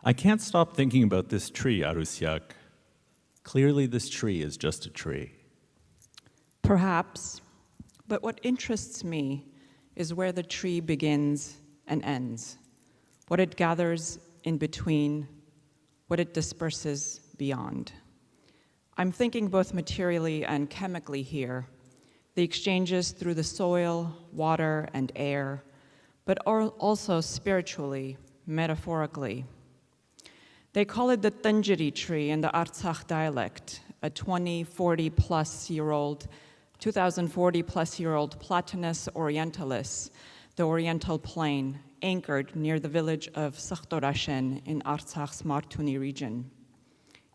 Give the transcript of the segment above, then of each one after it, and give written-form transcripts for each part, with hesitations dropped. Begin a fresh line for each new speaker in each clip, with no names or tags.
I can't stop thinking about this tree, Aroussiak. Clearly, this tree is just a tree.
Perhaps, but what interests me is where the tree begins and ends, what it gathers in between, what it disperses beyond. I'm thinking both materially and chemically here, the exchanges through the soil, water, and air, but also spiritually, metaphorically. They call it the Tanjiri tree in the Artsakh dialect, a 2040-plus-year-old, 2040-plus-year-old Platanus orientalis, the Oriental Plain, anchored near the village of Sakhtorashen in Artsakh's Martuni region.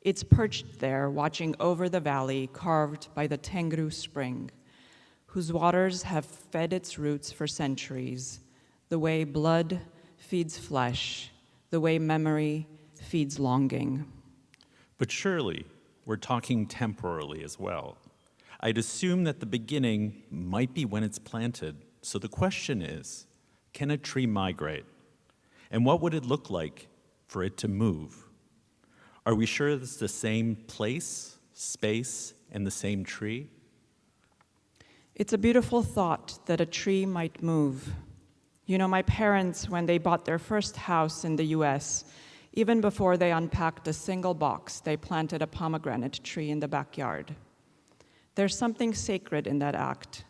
It's perched there, watching over the valley carved by the Tengru spring, whose waters have fed its roots for centuries, the way blood feeds flesh, the way memory feeds longing.
But surely, we're talking temporally as well. I'd assume that the beginning might be when it's planted. So the question is, can a tree migrate? And what would it look like for it to move? Are we sure it's the same place, space, and the same tree?
It's a beautiful thought that a tree might move. You know, my parents, when they bought their first house in the US, even before they unpacked a single box, they planted a pomegranate tree in the backyard. There's something sacred in that act,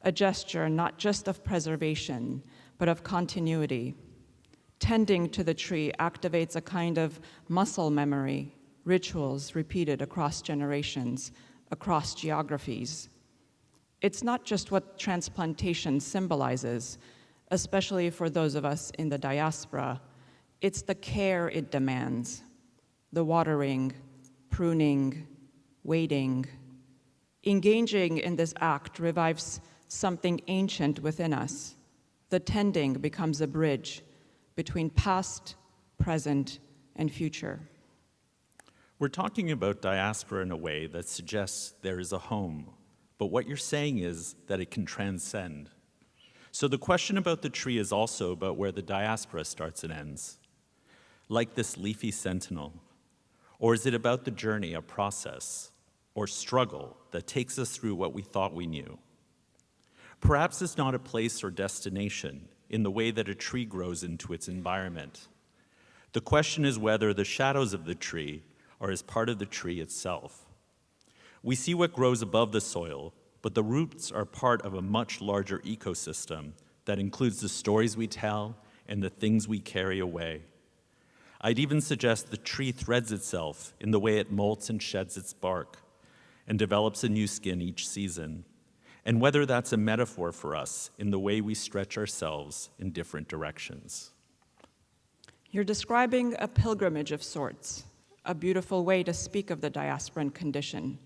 a gesture not just of preservation, but of continuity. Tending to the tree activates a kind of muscle memory, rituals repeated across generations, across geographies. It's not just what transplantation symbolizes, especially for those of us in the diaspora. It's the care it demands, the watering, pruning, waiting. Engaging in this act revives something ancient within us. The tending becomes a bridge between past, present, and future.
We're talking about diaspora in a way that suggests there is a home, but what you're saying is that it can transcend. So the question about the tree is also about where the diaspora starts and ends, like this leafy sentinel. Or is it about the journey, a process, or struggle that takes us through what we thought we knew? Perhaps it's not a place or destination in the way that a tree grows into its environment. The question is whether the shadows of the tree are as part of the tree itself. We see what grows above the soil, but the roots are part of a much larger ecosystem that includes the stories we tell and the things we carry away. I'd even suggest the tree threads itself in the way it molts and sheds its bark and develops a new skin each season, and whether that's a metaphor for us in the way we stretch ourselves in different directions.
You're describing a pilgrimage of sorts, a beautiful way to speak of the diasporan condition.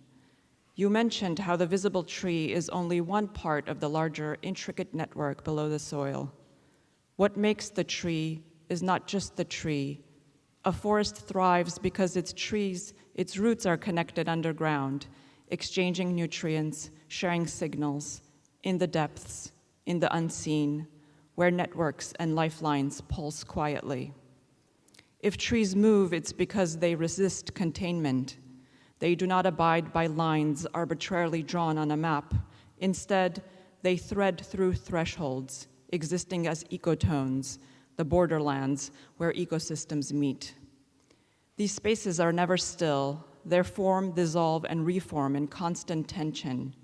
You mentioned how the visible tree is only one part of the larger, intricate network below the soil. What makes the tree is not just the tree. A forest thrives because its roots are connected underground, exchanging nutrients, sharing signals, in the depths, in the unseen, where networks and lifelines pulse quietly. If trees move, it's because they resist containment. They do not abide by lines arbitrarily drawn on a map. Instead, they thread through thresholds, existing as ecotones, the borderlands where ecosystems meet. These spaces are never still. Their form, dissolve, and reform in constant tension.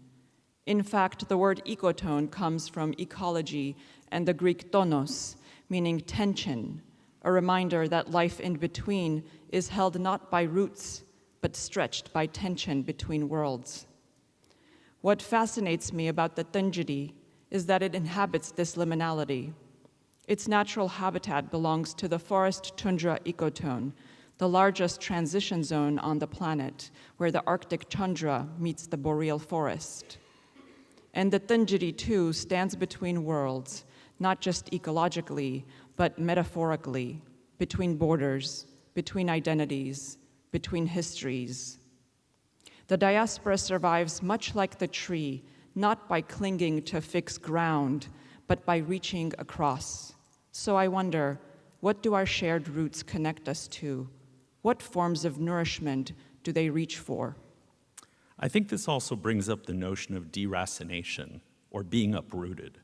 In fact, the word ecotone comes from ecology and the Greek tonos, meaning tension, a reminder that life in between is held not by roots, but stretched by tension between worlds. What fascinates me about the Tanjiri is that it inhabits this liminality. Its natural habitat belongs to the forest tundra ecotone, the largest transition zone on the planet, where the Arctic tundra meets the boreal forest. And the Tanjiri, too, stands between worlds, not just ecologically, but metaphorically, between borders, between identities, between histories. The diaspora survives much like the tree, not by clinging to fixed ground, but by reaching across. So I wonder, What do our shared roots connect us to? What forms of nourishment do they reach for?
I think this also brings up the notion of deracination, or being uprooted.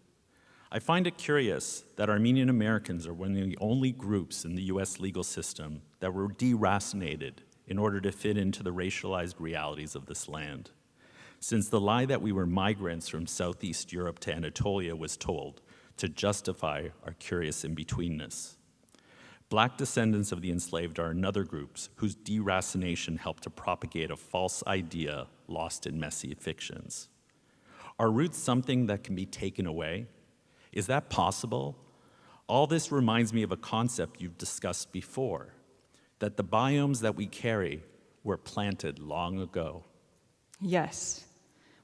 I find it curious that Armenian Americans are one of the only groups in the US legal system that were deracinated in order to fit into the racialized realities of this land. Since the lie that we were migrants from Southeast Europe to Anatolia was told to justify our curious in-betweenness. Black descendants of the enslaved are another group whose deracination helped to propagate a false idea lost in messy fictions. Are roots something that can be taken away? Is that possible? All this reminds me of a concept you've discussed before, that the biomes that we carry were planted long ago.
Yes.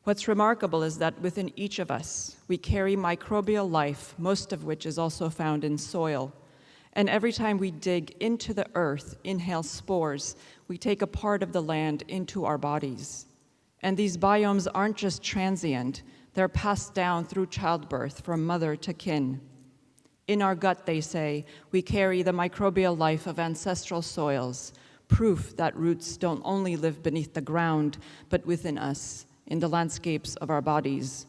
What's remarkable is that within each of us, we carry microbial life, most of which is also found in soil. And every time we dig into the earth, inhale spores, we take a part of the land into our bodies. And these biomes aren't just transient, they're passed down through childbirth from mother to kin. In our gut, they say, we carry the microbial life of ancestral soils, proof that roots don't only live beneath the ground, but within us, in the landscapes of our bodies.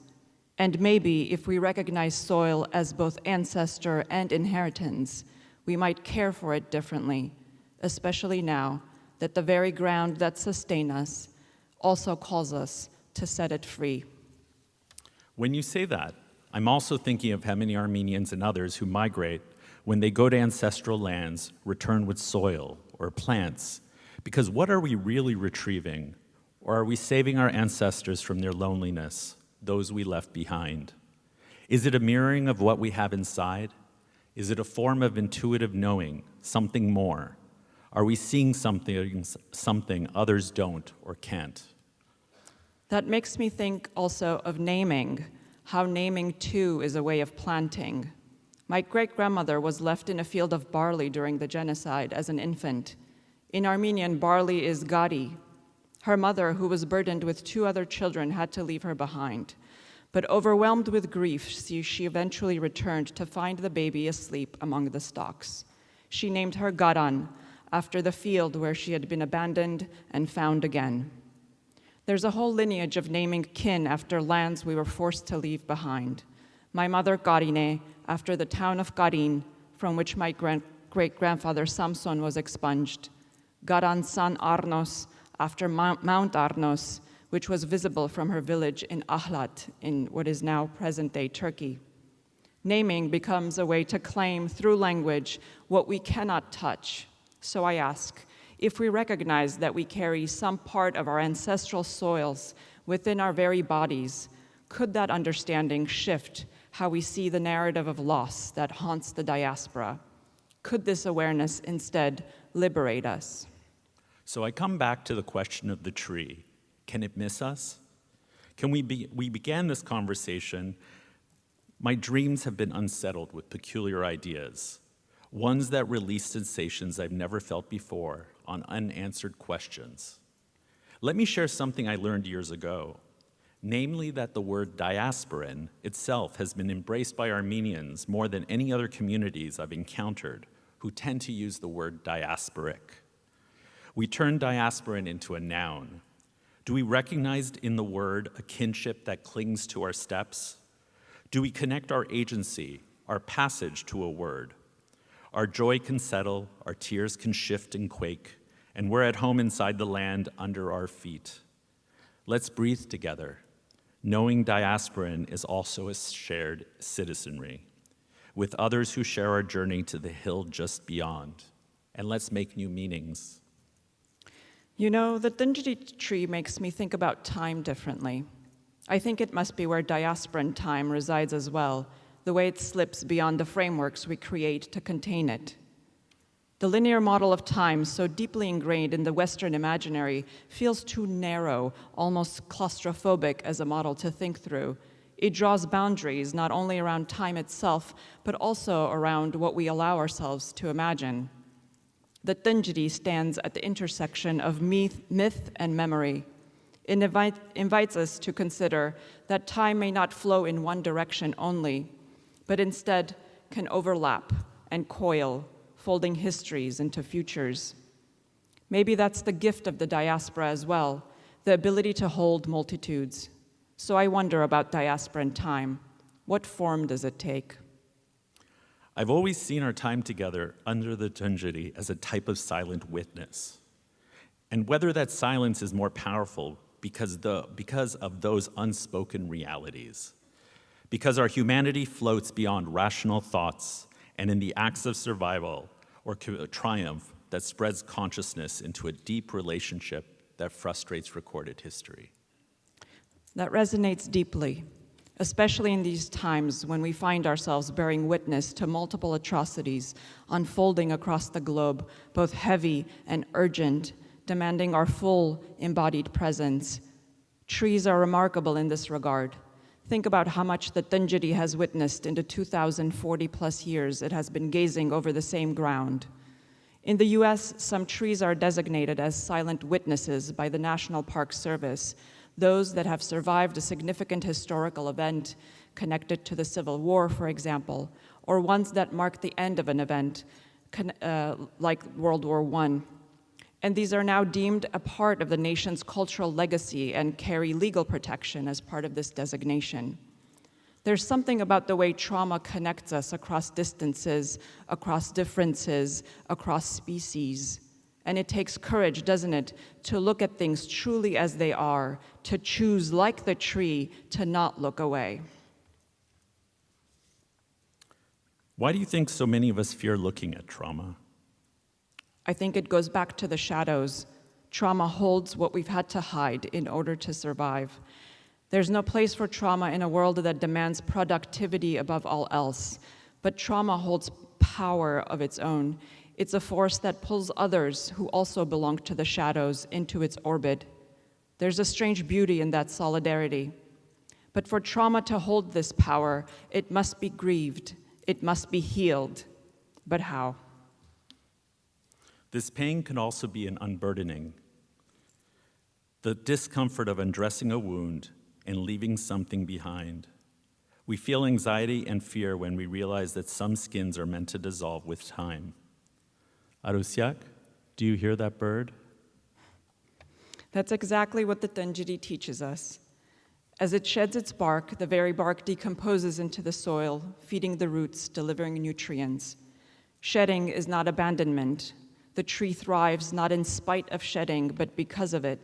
And maybe if we recognize soil as both ancestor and inheritance, we might care for it differently, especially now that the very ground that sustains us also calls us to set it free.
When you say that, I'm also thinking of how many Armenians and others who migrate, when they go to ancestral lands, return with soil or plants, because what are we really retrieving? Or are we saving our ancestors from their loneliness, those we left behind? Is it a mirroring of what we have inside? Is it a form of intuitive knowing, something more? Are we seeing something others don't or can't?
That makes me think also of naming, how naming too is a way of planting. My great-grandmother was left in a field of barley during the genocide as an infant. In Armenian, barley is gari. Her mother, who was burdened with 2 other children, had to leave her behind. But overwhelmed with grief, she eventually returned to find the baby asleep among the stalks. She named her Garan, after the field where she had been abandoned and found again. There's a whole lineage of naming kin after lands we were forced to leave behind. My mother, Garine, after the town of Garin, from which my great-grandfather Samson was expunged. Garan San Arnos, after Mount Arnos, which was visible from her village in Ahlat, in what is now present-day Turkey. Naming becomes a way to claim through language what we cannot touch. So I ask, if we recognize that we carry some part of our ancestral soils within our very bodies, could that understanding shift how we see the narrative of loss that haunts the diaspora? Could this awareness instead liberate us?
So I come back to the question of the tree. Can it miss us? We began this conversation. My dreams have been unsettled with peculiar ideas, ones that release sensations I've never felt before on unanswered questions. Let me share something I learned years ago, namely that the word diasporan itself has been embraced by Armenians more than any other communities I've encountered who tend to use the word diasporic. We turn diasporan into a noun. Do we recognize in the word a kinship that clings to our steps? Do we connect our agency, our passage to a word? Our joy can settle, our tears can shift and quake, and we're at home inside the land under our feet. Let's breathe together, knowing diasporan is also a shared citizenry, with others who share our journey to the hill just beyond. And let's make new meanings.
You know, the Dingiri tree makes me think about time differently. I think it must be where diasporan time resides as well, the way it slips beyond the frameworks we create to contain it. The linear model of time, so deeply ingrained in the Western imaginary, feels too narrow, almost claustrophobic as a model to think through. It draws boundaries not only around time itself, but also around what we allow ourselves to imagine. The Dingiri stands at the intersection of myth and memory. It invites us to consider that time may not flow in one direction only, but instead can overlap and coil, folding histories into futures. Maybe that's the gift of the diaspora as well, the ability to hold multitudes. So I wonder about diasporan time. What form does it take?
I've always seen our time together under the Tunjiri as a type of silent witness. And whether that silence is more powerful because of those unspoken realities, because our humanity floats beyond rational thoughts and in the acts of survival or triumph that spreads consciousness into a deep relationship that frustrates recorded history.
That resonates deeply, especially in these times when we find ourselves bearing witness to multiple atrocities unfolding across the globe, both heavy and urgent, demanding our full embodied presence. Trees are remarkable in this regard. Think about how much the Tunjiri has witnessed in the 2,040 plus years it has been gazing over the same ground. In the US, some trees are designated as silent witnesses by the National Park Service, those that have survived a significant historical event connected to the Civil War, for example, or ones that mark the end of an event, like World War I. And these are now deemed a part of the nation's cultural legacy and carry legal protection as part of this designation. There's something about the way trauma connects us across distances, across differences, across species. And it takes courage, doesn't it, to look at things truly as they are, to choose, like the tree, to not look away.
Why do you think so many of us fear looking at trauma?
I think it goes back to the shadows. Trauma holds what we've had to hide in order to survive. There's no place for trauma in a world that demands productivity above all else, but trauma holds power of its own. It's a force that pulls others who also belong to the shadows into its orbit. There's a strange beauty in that solidarity. But for trauma to hold this power, it must be grieved, it must be healed. But how?
This pain can also be an unburdening. The discomfort of undressing a wound and leaving something behind. We feel anxiety and fear when we realize that some skins are meant to dissolve with time. Aroussiak, do you hear that bird?
That's exactly what the Tunjiri teaches us. As it sheds its bark, the very bark decomposes into the soil, feeding the roots, delivering nutrients. Shedding is not abandonment. The tree thrives not in spite of shedding, but because of it.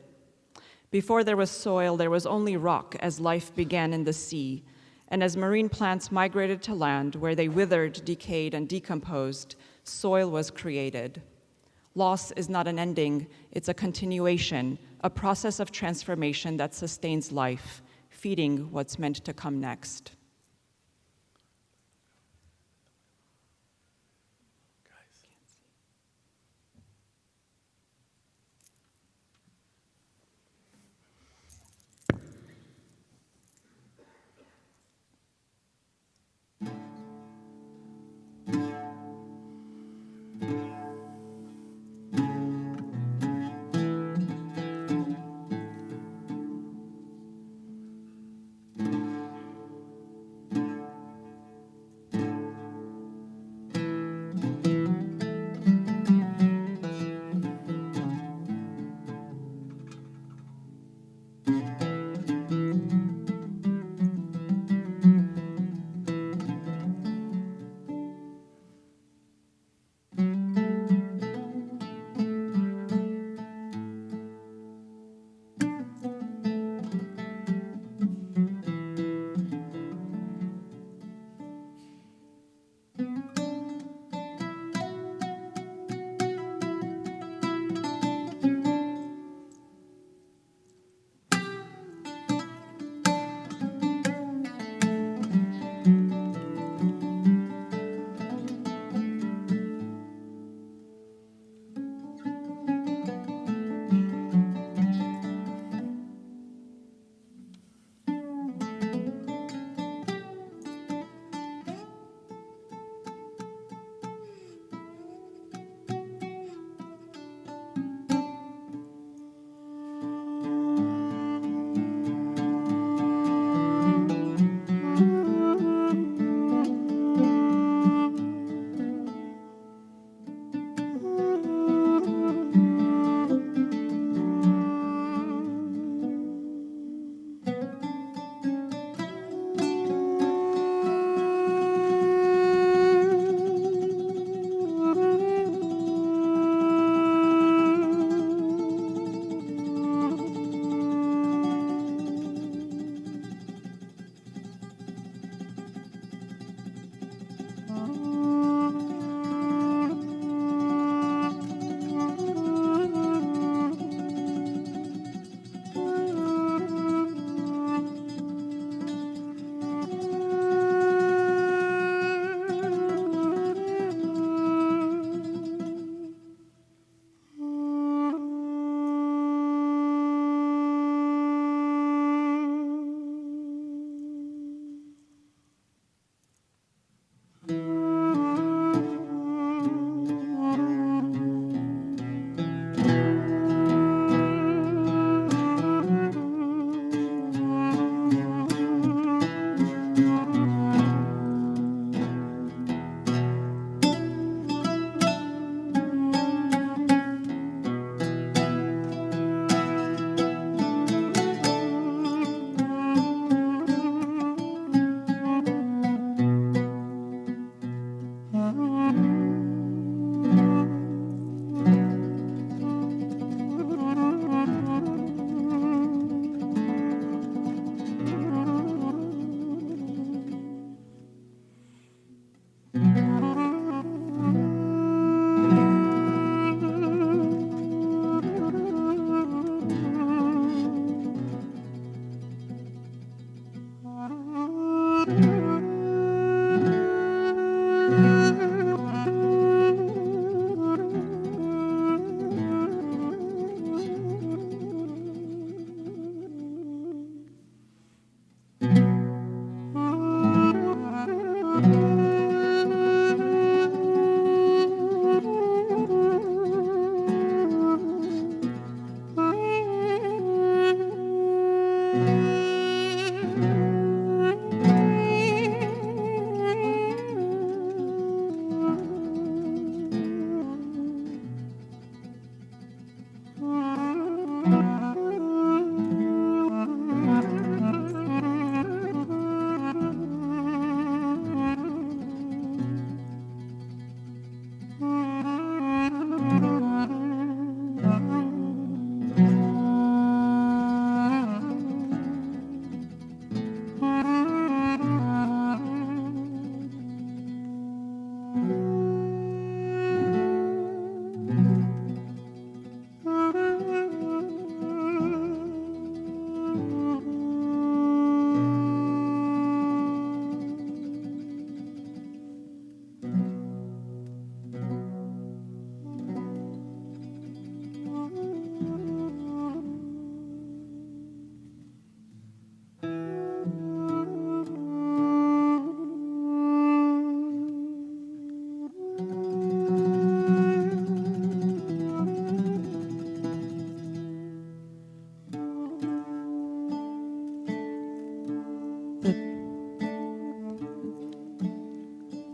Before there was soil, there was only rock as life began in the sea. And as marine plants migrated to land, where they withered, decayed, and decomposed, soil was created. Loss is not an ending, it's a continuation, a process of transformation that sustains life, feeding what's meant to come next.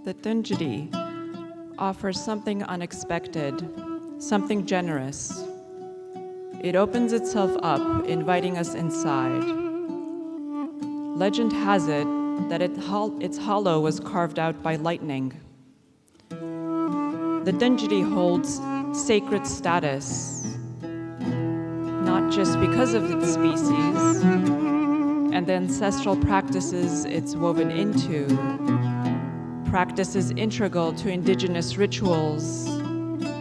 The Tunjidi offers something unexpected, something generous. It opens itself up, inviting us inside. Legend has it that its hollow was carved out by lightning. The Tunjidi holds sacred status, not just because of its species and the ancestral practices it's woven into, practices integral to indigenous rituals,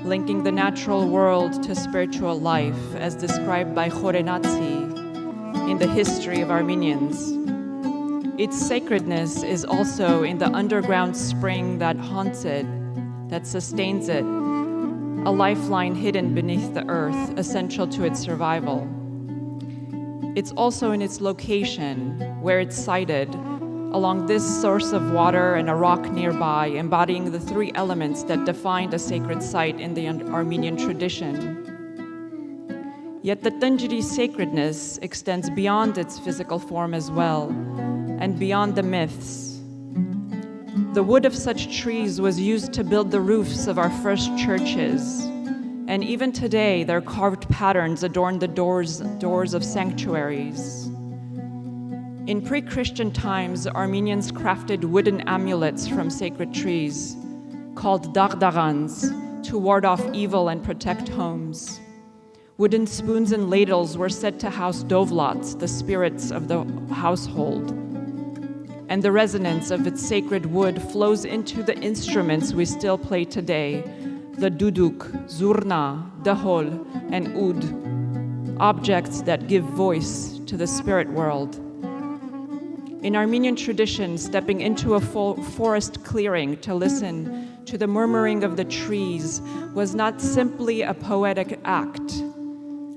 linking the natural world to spiritual life, as described by Khorenatsi in the history of Armenians. Its sacredness is also in the underground spring that haunts it, that sustains it, a lifeline hidden beneath the earth, essential to its survival. It's also in its location, where it's sited, along this source of water and a rock nearby, embodying the three elements that defined a sacred site in the Armenian tradition. Yet the Tunjidi's sacredness extends beyond its physical form as well, and beyond the myths. The wood of such trees was used to build the roofs of our first churches, and even today their carved patterns adorn the doors of sanctuaries. In pre-Christian times, Armenians crafted wooden amulets from sacred trees, called dagdagans, to ward off evil and protect homes. Wooden spoons and ladles were said to house dovlots, the spirits of the household. And the resonance of its sacred wood flows into the instruments we still play today, the duduk, zurna, dahol, and oud, objects that give voice to the spirit world. In Armenian tradition, stepping into a forest clearing to listen to the murmuring of the trees was not simply a poetic act,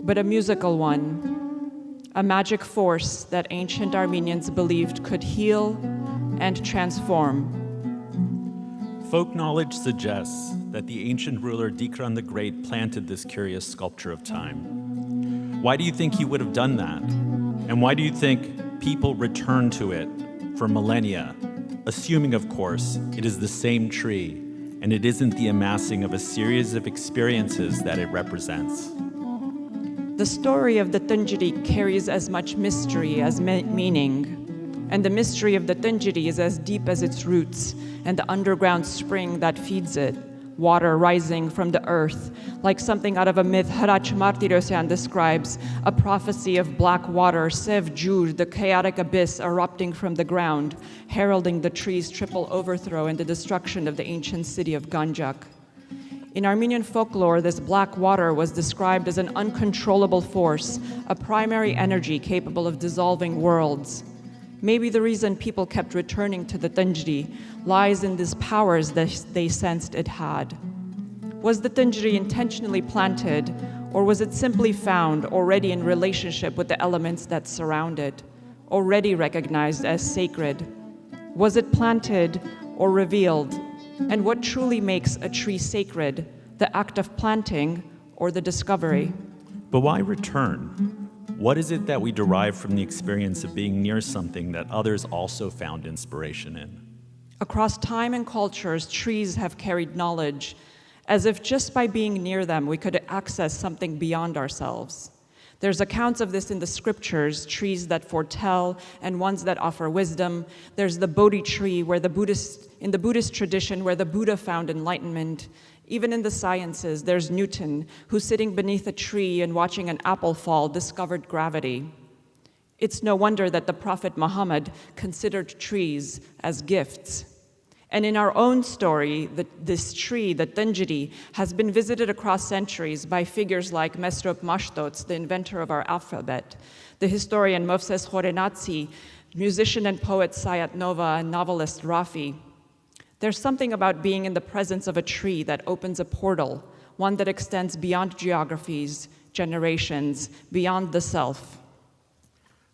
but a musical one, a magic force that ancient Armenians believed could heal and transform.
Folk knowledge suggests that the ancient ruler Dikran the Great planted this curious sculpture of time. Why do you think he would have done that? And why do you think people return to it for millennia, assuming, of course, it is the same tree and it isn't the amassing of a series of experiences that it represents?
The story of the Tunjidi carries as much mystery as meaning, and the mystery of the Tunjidi is as deep as its roots and the underground spring that feeds it, water rising from the earth, like something out of a myth Hrag Vartanian describes, a prophecy of black water, Sev Jur, the chaotic abyss erupting from the ground, heralding the tree's triple overthrow and the destruction of the ancient city of Ganjak. In Armenian folklore, this black water was described as an uncontrollable force, a primary energy capable of dissolving worlds. Maybe the reason people kept returning to the Tunjidi lies in these powers that they sensed it had. Was the Tunjidi intentionally planted, or was it simply found already in relationship with the elements that surround it, already recognized as sacred? Was it planted or revealed? And what truly makes a tree sacred, the act of planting or the discovery?
But why return? What is it that we derive from the experience of being near something that others also found inspiration in?
Across time and cultures, trees have carried knowledge, as if just by being near them, we could access something beyond ourselves. There's accounts of this in the scriptures, trees that foretell and ones that offer wisdom. There's the Bodhi tree, in the Buddhist tradition, where the Buddha found enlightenment. Even in the sciences, there's Newton, who sitting beneath a tree and watching an apple fall discovered gravity. It's no wonder that the Prophet Muhammad considered trees as gifts. And in our own story, this tree, the Tunjidi, has been visited across centuries by figures like Mesrop Mashtots, the inventor of our alphabet, the historian Movses Khorenatsi, musician and poet Sayat Nova, and novelist Raffi. There's something about being in the presence of a tree that opens a portal, one that extends beyond geographies, generations, beyond the self.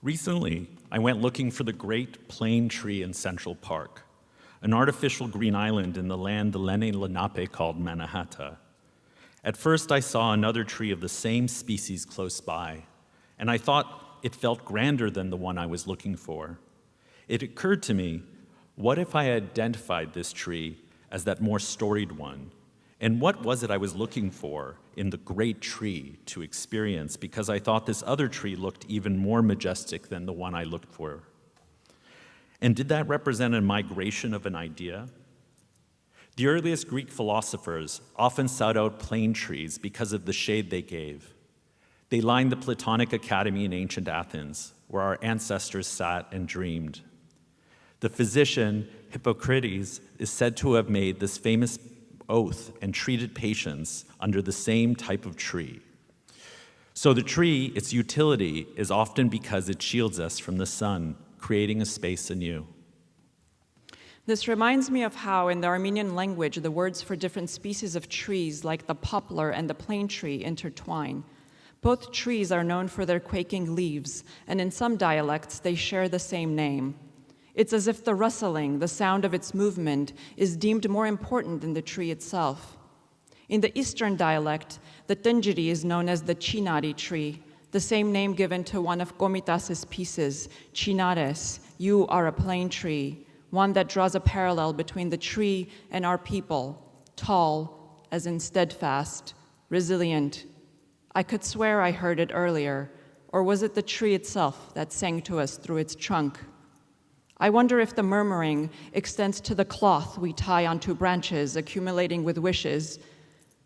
Recently, I went looking for the great plane tree in Central Park, an artificial green island in the land Lene Lenape called Mannahatta. At first, I saw another tree of the same species close by, and I thought it felt grander than the one I was looking for. It occurred to me, what if I identified this tree as that more storied one? And what was it I was looking for in the great tree to experience, because I thought this other tree looked even more majestic than the one I looked for? And did that represent a migration of an idea? The earliest Greek philosophers often sought out plane trees because of the shade they gave. They lined the Platonic Academy in ancient Athens, where our ancestors sat and dreamed. The physician Hippocrates is said to have made this famous oath and treated patients under the same type of tree. So the tree, its utility, is often because it shields us from the sun, creating a space anew.
This reminds me of how in the Armenian language the words for different species of trees like the poplar and the plane tree intertwine. Both trees are known for their quaking leaves, and in some dialects they share the same name. It's as if the rustling, the sound of its movement, is deemed more important than the tree itself. In the Eastern dialect, the Tanjiri is known as the Chinari tree, the same name given to one of Komitas's pieces, Chinares, you are a plane tree, one that draws a parallel between the tree and our people, tall, as in steadfast, resilient. I could swear I heard it earlier, or was it the tree itself that sang to us through its trunk? I wonder if the murmuring extends to the cloth we tie onto branches, accumulating with wishes.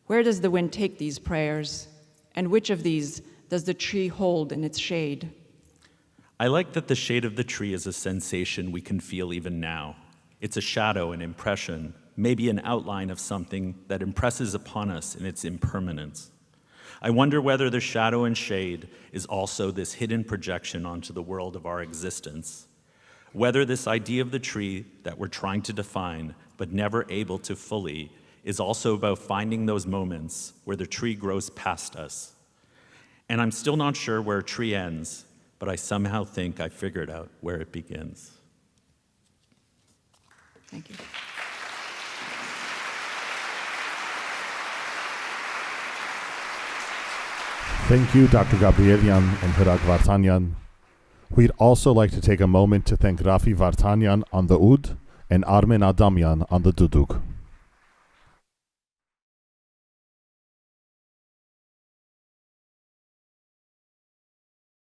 Where does the wind take these prayers? And which of these does the tree hold in its shade?
I like that the shade of the tree is a sensation we can feel even now. It's a shadow, an impression, maybe an outline of something that impresses upon us in its impermanence. I wonder whether the shadow and shade is also this hidden projection onto the world of our existence. Whether this idea of the tree that we're trying to define but never able to fully is also about finding those moments where the tree grows past us. And I'm still not sure where a tree ends, but I somehow think I figured out where it begins.
Thank you.
Thank you, Dr. Gabrielian and Hrag Vartanian. We'd also like to take a moment to thank Raffi Wartanian on the oud and Armen Adamian on the duduk.